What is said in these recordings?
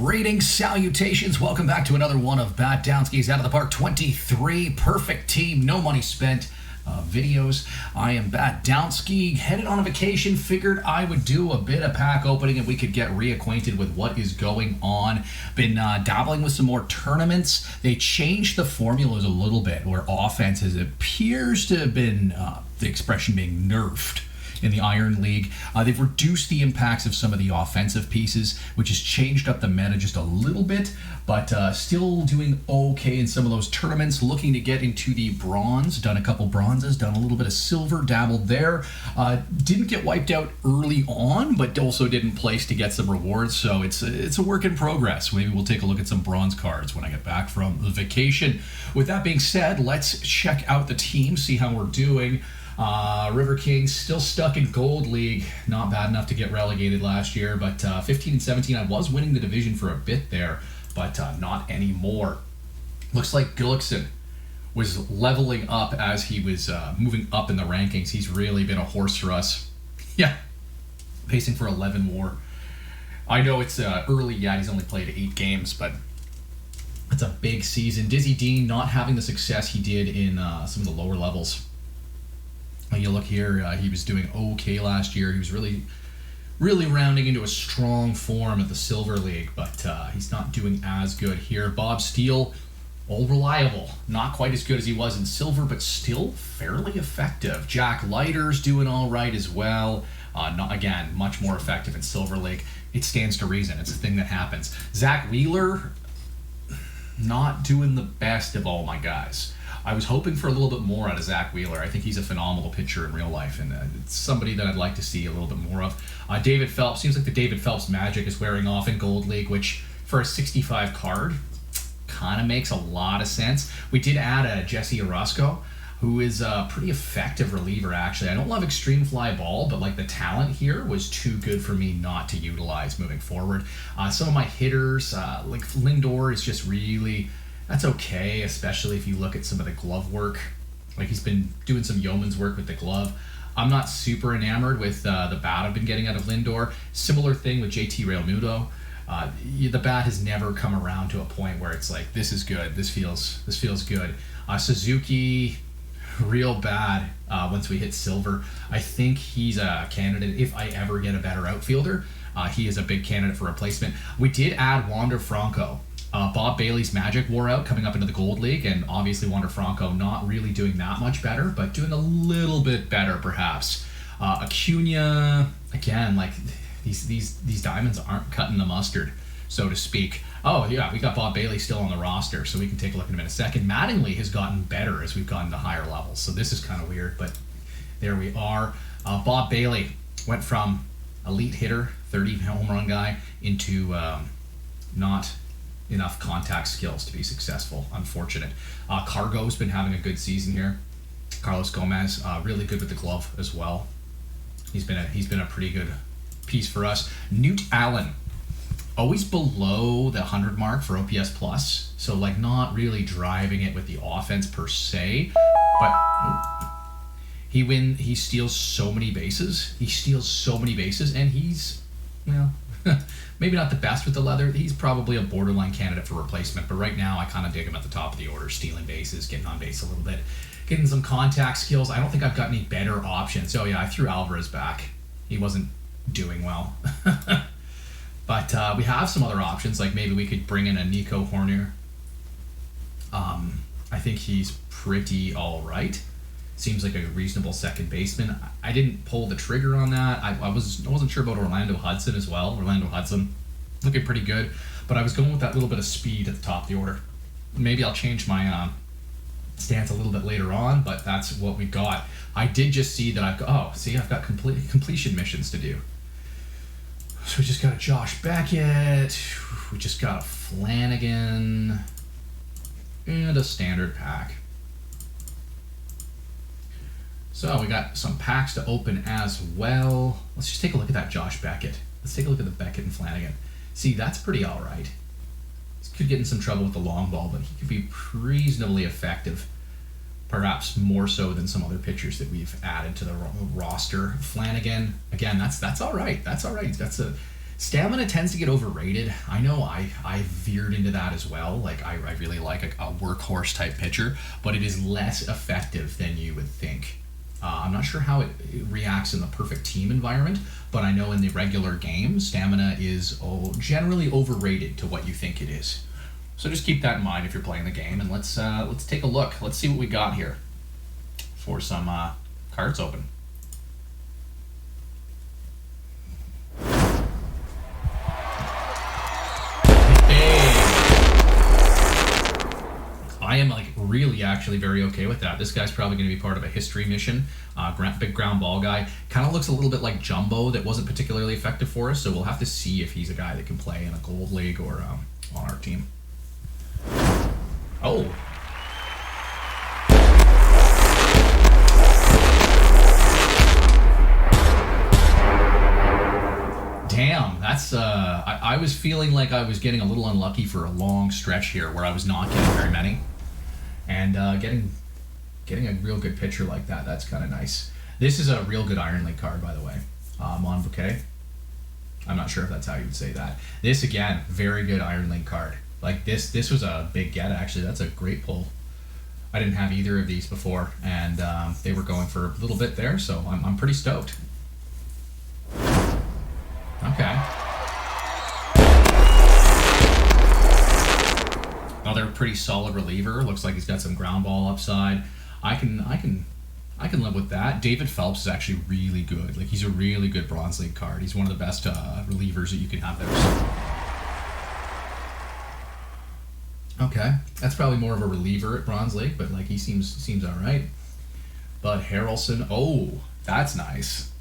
Greetings, salutations. Welcome back to another one of Batdownski's Out of the Park 23 Perfect Team. No money spent videos. I am Batdownski, headed on a vacation. Figured I would do a bit of pack opening and we could get reacquainted with what is going on. Been dabbling with some more tournaments. They changed the formulas a little bit where offenses appears to have been, the expression being nerfed. In the Iron League, they've reduced the impacts of some of the offensive pieces, which has changed up the meta just a little bit, but still doing okay in some of those tournaments. Looking to get into the bronze, done a couple bronzes, done a little bit of silver, dabbled there. Didn't get wiped out early on, but also didn't place to get some rewards, so it's a work in progress. Maybe we'll take a look at some bronze cards when I get back from the vacation. With that being said, let's check out the team, see how we're doing. River Kings still stuck in Gold League. Not bad enough to get relegated last year, but 15 and 17, I was winning the division for a bit there, but not anymore. Looks like Gullickson was leveling up as he was moving up in the rankings. He's really been a horse for us. Yeah, pacing for 11 more. I know it's early yet, he's only played 8 games, but it's a big season. Dizzy Dean not having the success he did in some of the lower levels. You look here, he was doing okay last year. He was really rounding into a strong form at the Silver League, but he's not doing as good here. Bob Steele, all reliable. Not quite as good as he was in Silver, but still fairly effective. Jack Leiter's doing all right as well. Again, much more effective in Silver League. It stands to reason. It's a thing that happens. Zach Wheeler, not doing the best of all my guys. I was hoping for a little bit more out of Zach Wheeler. I think he's a phenomenal pitcher in real life, and it's somebody that I'd like to see a little bit more of. David Phelps, seems like the David Phelps magic is wearing off in Gold League, which for a 65 card kind of makes a lot of sense. We did add a Jesse Orozco, who is a pretty effective reliever, actually. I don't love extreme fly ball, but like the talent here was too good for me not to utilize moving forward. Some of my hitters, like Lindor is just really... That's okay, especially if you look at some of the glove work. Like he's been doing some yeoman's work with the glove. I'm not super enamored with the bat I've been getting out of Lindor. Similar thing with JT Realmuto. The bat has never come around to a point where it's like, this is good, this feels good. Suzuki, real bad once we hit Silver. I think he's a candidate. If I ever get a better outfielder, he is a big candidate for replacement. We did add Wander Franco. Bob Bailey's magic wore out coming up into the Gold League, and obviously Wander Franco not really doing that much better, but doing a little bit better perhaps. Acuna, again, like these diamonds aren't cutting the mustard, so to speak. Oh yeah, we got Bob Bailey still on the roster, so we can take a look at him in a second. Mattingly has gotten better as we've gotten to higher levels, so this is kind of weird, but there we are. Bob Bailey went from elite hitter, 30 home run guy, into not enough contact skills to be successful. Unfortunate. Cargo's been having a good season here. Carlos Gomez, really good with the glove as well. He's been a pretty good piece for us. Newt Allen, always below the 100 mark for OPS plus, so like not really driving it with the offense per se, but he steals so many bases. And he's, well, maybe not the best with the leather. He's probably a borderline candidate for replacement, but right now I kind of dig him at the top of the order, stealing bases, getting on base a little bit, getting some contact skills. I don't think I've got any better options. Oh yeah, I threw Alvarez back. He wasn't doing well. But we have some other options, like maybe we could bring in a Nico Horner. I think he's pretty all right. Seems like a reasonable second baseman. I didn't pull the trigger on that. I wasn't sure about Orlando Hudson as well. Orlando Hudson looking pretty good, but I was going with that little bit of speed at the top of the order. Maybe I'll change my stance a little bit later on, but that's what we got. I did just see that I've got completion missions to do. So we just got a Josh Beckett, we just got a Flanagan, and a standard pack. So we got some packs to open as well. Let's just take a look at that Josh Beckett. Let's take a look at the Beckett and Flanagan. See, that's pretty all right. This could get in some trouble with the long ball, but he could be reasonably effective. Perhaps more so than some other pitchers that we've added to the roster. Flanagan, again, that's all right. That's all right. Stamina tends to get overrated. I know I veered into that as well. Like, I really like a workhorse type pitcher, but it is less effective than you would think. I'm not sure how it reacts in the perfect team environment, but I know in the regular game, stamina is generally overrated to what you think it is. So just keep that in mind if you're playing the game, and let's take a look. Let's see what we got here for some cards open. I am like really actually very okay with that. This guy's probably going to be part of a history mission. Big ground ball guy. Kind of looks a little bit like Jumbo that wasn't particularly effective for us, so we'll have to see if he's a guy that can play in a gold league or on our team. Oh. Damn, that's I was feeling like I was getting a little unlucky for a long stretch here where I was not getting very many. And getting a real good pitcher like that, that's kind of nice. This is a real good Iron League card, by the way. Mon Bouquet. I'm not sure if that's how you would say that. This, again, very good Iron League card. Like, this was a big get, actually. That's a great pull. I didn't have either of these before, and they were going for a little bit there, so I'm pretty stoked. Okay. Another pretty solid reliever. Looks like he's got some ground ball upside. I can live with that. David Phelps is actually really good. Like, he's a really good Bronze League card. He's one of the best relievers that you can have there. So. Okay, that's probably more of a reliever at Bronze League, but like he seems all right. Bud Harrelson. Oh, that's nice.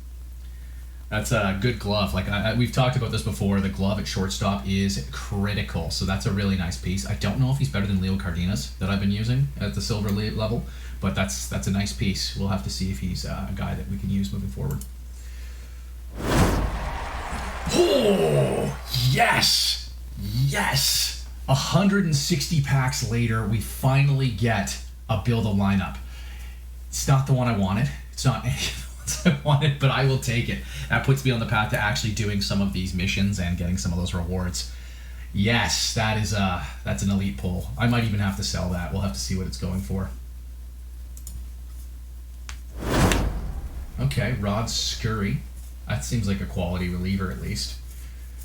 That's a good glove. Like we've talked about this before. The glove at shortstop is critical, so that's a really nice piece. I don't know if he's better than Leo Cardenas that I've been using at the silver level, but that's a nice piece. We'll have to see if he's a guy that we can use moving forward. Oh, yes! Yes! 160 packs later, we finally get a build a lineup. It's not the one I wanted. It's not I wanted, but I will take it. That puts me on the path to actually doing some of these missions and getting some of those rewards. Yes, that's an elite pull. I might even have to sell that. We'll have to see what it's going for. Okay, Rod Scurry. That seems like a quality reliever at least.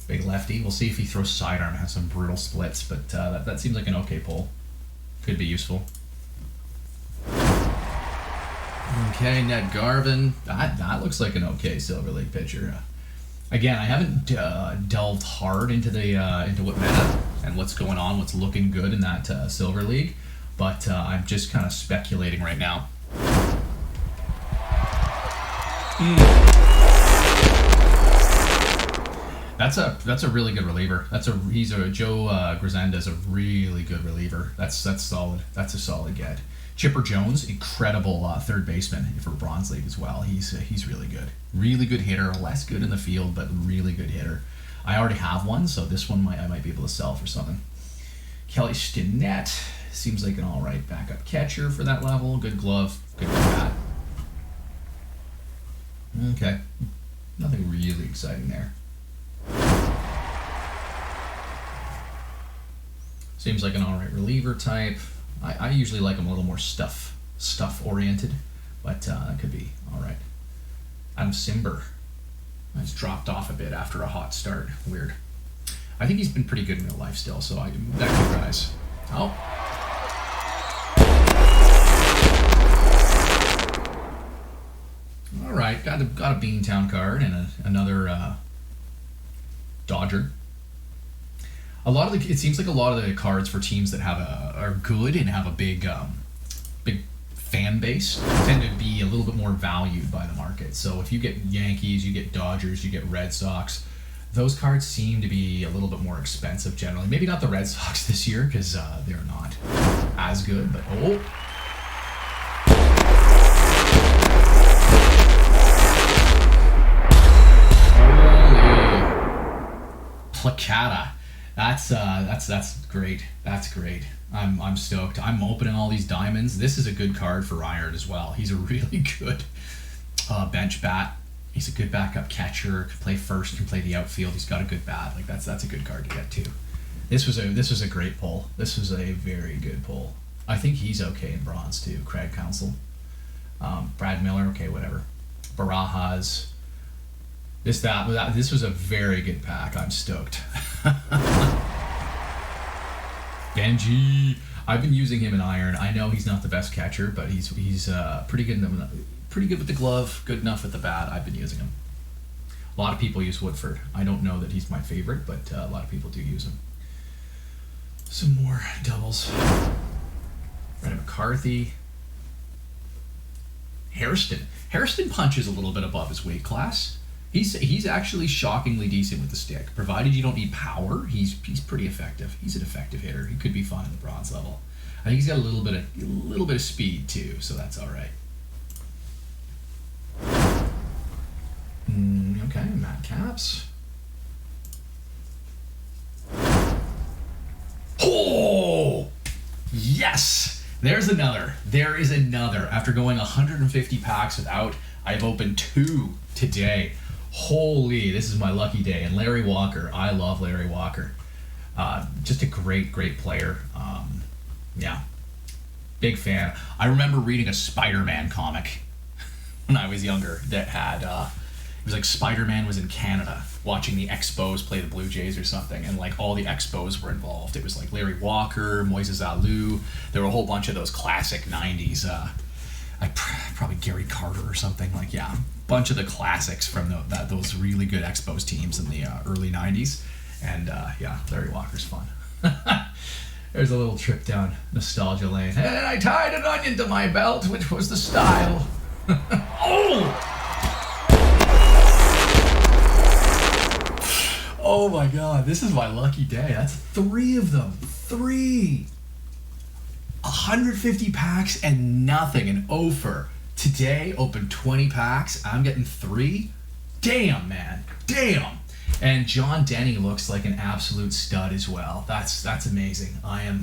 Big lefty. We'll see if he throws sidearm and has some brutal splits, but that seems like an okay pull. Could be useful. Okay, Ned Garvin. That looks like an okay Silver League pitcher. Again, I haven't delved hard into what meta and what's going on, what's looking good in that Silver League, but I'm just kind of speculating right now. That's a really good reliever. Joe Grisenda is a really good reliever. That's solid. That's a solid get. Chipper Jones, incredible third baseman for Bronze League as well. He's really good. Really good hitter, less good in the field, but really good hitter. I already have one, so this one I might be able to sell for something. Kelly Stinnett seems like an all right backup catcher for that level. Good glove, good bat. Okay, nothing really exciting there. Seems like an all right reliever type. I usually like them a little more stuff oriented, but that could be all right. Adam Simber. He's dropped off a bit after a hot start. Weird. I think he's been pretty good in real life still, so that could rise. Oh. All right, got a Beantown card and another Dodger. It seems like a lot of the cards for teams that are good and have a big fan base tend to be a little bit more valued by the market. So if you get Yankees, you get Dodgers, you get Red Sox, those cards seem to be a little bit more expensive generally. Maybe not the Red Sox this year because they're not as good, but oh. Holy Placata. That's great. That's great. I'm stoked. I'm opening all these diamonds. This is a good card for Iron as well. He's a really good bench bat. He's a good backup catcher. Can play first. Can play the outfield. He's got a good bat. Like that's a good card to get too. This was a great pull. This was a very good pull. I think he's okay in bronze too. Craig Counsell, Brad Miller. Okay, whatever. Barajas. This was a very good pack. I'm stoked. Benji. I've been using him in Iron. I know he's not the best catcher, but he's pretty good with the glove, good enough with the bat. I've been using him. A lot of people use Woodford. I don't know that he's my favorite, but a lot of people do use him. Some more doubles. Brendan McCarthy. Hairston punches a little bit above his weight class. He's actually shockingly decent with the stick. Provided you don't need power, he's pretty effective. He's an effective hitter. He could be fun in the bronze level. I think he's got a little bit of speed too, so that's all right. Okay, Matt Caps. Oh, yes! There is another. After going 150 packs without, I've opened 2 today. Holy, this is my lucky day. And Larry Walker, I love Larry Walker. Just a great player. Yeah, big fan. I remember reading a Spider-Man comic when I was younger that had, it was like Spider-Man was in Canada watching the Expos play the Blue Jays or something, and like all the Expos were involved. It was like Larry Walker, Moises Alou. There were a whole bunch of those classic 90s, probably Gary Carter or something, like, yeah, bunch of the classics from those really good Expos teams in the early 90s. And yeah, Larry Walker's fun. There's a little trip down nostalgia lane. And I tied an onion to my belt, which was the style. Oh! Oh my God, this is my lucky day. That's 3 of them. 3. 150 packs and nothing. An offer. Today, open 20 packs. I'm getting 3. Damn, man. Damn. And John Denny looks like an absolute stud as well. That's amazing. I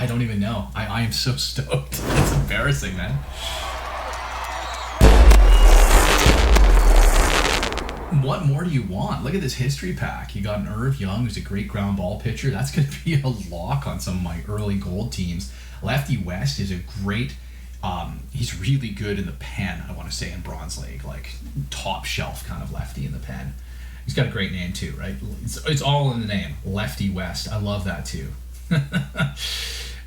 don't even know. I am so stoked. It's embarrassing, man. What more do you want? Look at this history pack. You got an Irv Young, who's a great ground ball pitcher. That's going to be a lock on some of my early gold teams. Lefty West is a great, he's really good in the pen, I want to say, in Bronze League. Like, top shelf kind of lefty in the pen. He's got a great name too, right? It's all in the name. Lefty West. I love that too.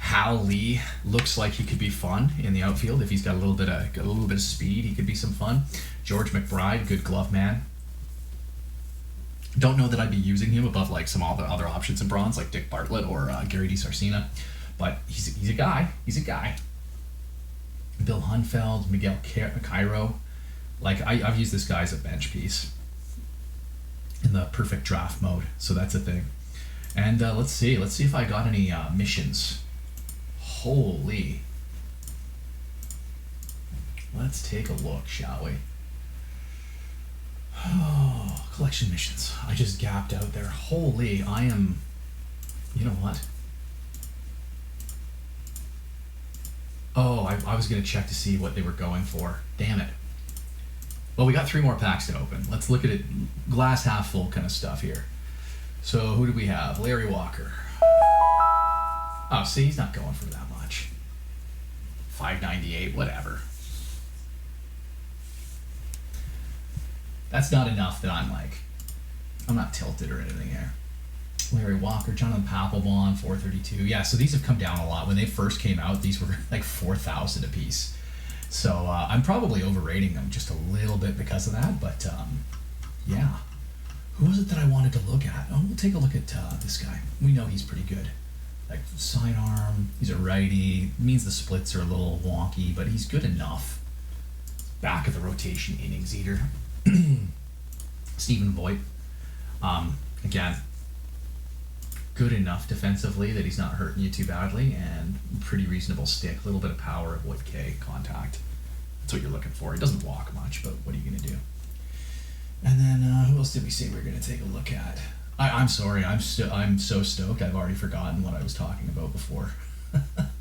Hal Lee looks like he could be fun in the outfield. If he's got a little bit of speed, he could be some fun. George McBride, good glove man. Don't know that I'd be using him above like some other options in bronze, like Dick Bartlett or Gary DiSarcina, but he's a guy. He's a guy. Bill Hunfeld, Miguel Cairo. Like I've used this guy as a bench piece in the perfect draft mode, so that's a thing. And let's see if I got any missions. Holy. Let's take a look, shall we? Oh, collection missions. I just gapped out there. Holy, I am... You know what? Oh, I was going to check to see what they were going for. Damn it. Well, we got 3 more packs to open. Let's look at it glass half full kind of stuff here. So, who do we have? Larry Walker. Oh, see, he's not going for that much. $5.98, whatever. That's not enough that I'm not tilted or anything here. Larry Walker, Jonathan Papelbon, $4.32. Yeah, so these have come down a lot. When they first came out, these were like $4,000 a piece. So I'm probably overrating them just a little bit because of that, but yeah. Who was it that I wanted to look at? Oh, we'll take a look at this guy. We know he's pretty good. Like sidearm, he's a righty. Means the splits are a little wonky, but he's good enough. Back of the rotation innings eater. Stephen Voigt. Again, good enough defensively that he's not hurting you too badly, and pretty reasonable stick. A little bit of power at wood K contact. That's what you're looking for. He doesn't walk much, but what are you going to do? And then who else did we say we were going to take a look at? I'm sorry. I'm so stoked. I've already forgotten what I was talking about before.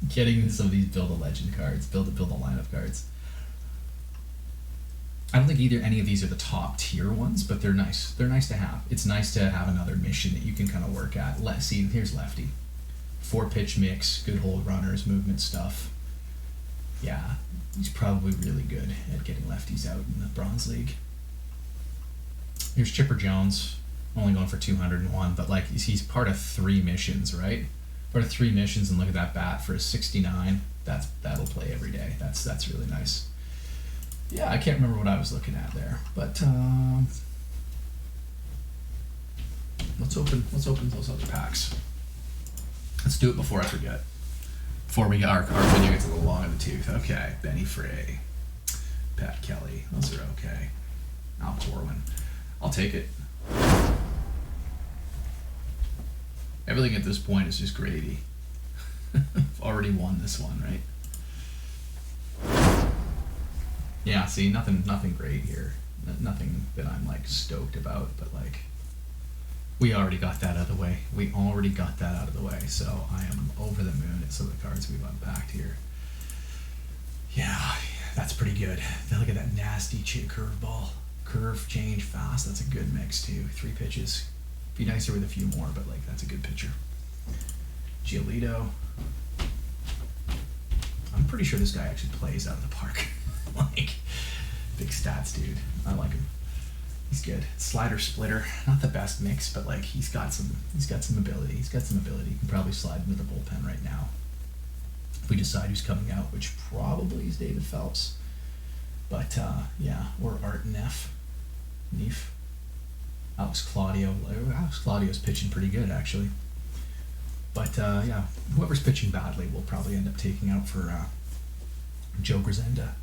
Getting some of these Build a Legend cards, Build a Lineup cards. I don't think any of these are the top tier ones, but they're nice. They're nice to have. It's nice to have another mission that you can kind of work at. Let's see, here's Lefty. 4-pitch mix, good hold runners, movement stuff. Yeah, he's probably really good at getting lefties out in the Bronze League. Here's Chipper Jones, only going for 201, but like he's part of 3 missions, right? Part of 3 missions, and look at that bat for a 69. That'll play every day. That's really nice. Yeah, I can't remember what I was looking at there, but let's open those other packs. Let's do it before I forget. Before we get our video gets a little long in the tooth. Okay, Benny Frey, Pat Kelly, those are okay. Al Corwin, I'll take it. Everything at this point is just gravy. I've already won this one, right? Yeah, see, nothing great here. Nothing that I'm like stoked about, but like we already got that out of the way. So I am over the moon at some of the cards we've unpacked here. Yeah, that's pretty good. Then look at that nasty curveball. Curve, change, fast. That's a good mix too. 3 pitches. Be nicer with a few more, but like that's a good pitcher. Giolito. I'm pretty sure this guy actually plays out of the park. Like, big stats, dude. I like him. He's good. Slider, splitter, not the best mix, but like he's got some ability. He can probably slide into the bullpen right now. If we decide who's coming out, which probably is David Phelps. But yeah, or Art Neff. Alex Claudio's pitching pretty good actually. But yeah, whoever's pitching badly will probably end up taking out for Joe Grisenda.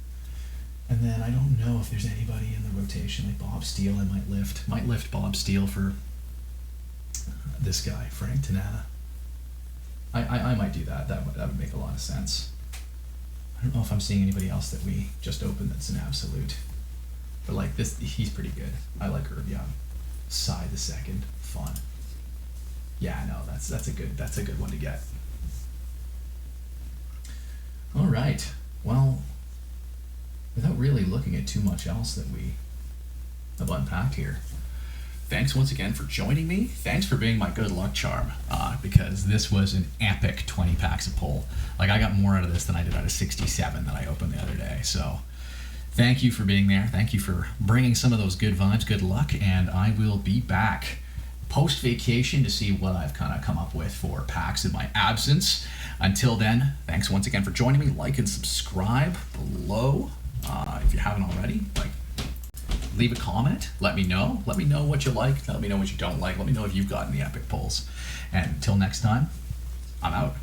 And then I don't know if there's anybody in the rotation, like Bob Steele I might lift. Might lift Bob Steele for this guy, Frank Tanana. I might do that. That would make a lot of sense. I don't know if I'm seeing anybody else that we just opened that's an absolute. But like this, he's pretty good. I like Herb Young. Cy the second, fun. Yeah, no, that's a good one to get. All right. Well, without really looking at too much else that we have unpacked here, thanks once again for joining me. Thanks for being my good luck charm, because this was an epic 20 packs of pull. Like I got more out of this than I did out of 67 that I opened the other day. So thank you for being there. Thank you for bringing some of those good vibes, good luck, and I will be back post-vacation to see what I've kind of come up with for packs in my absence. Until then, thanks once again for joining me. Like and subscribe below if you haven't already. Like, leave a comment. Let me know. Let me know what you like. Let me know what you don't like. Let me know if you've gotten the epic pulls. And until next time, I'm out.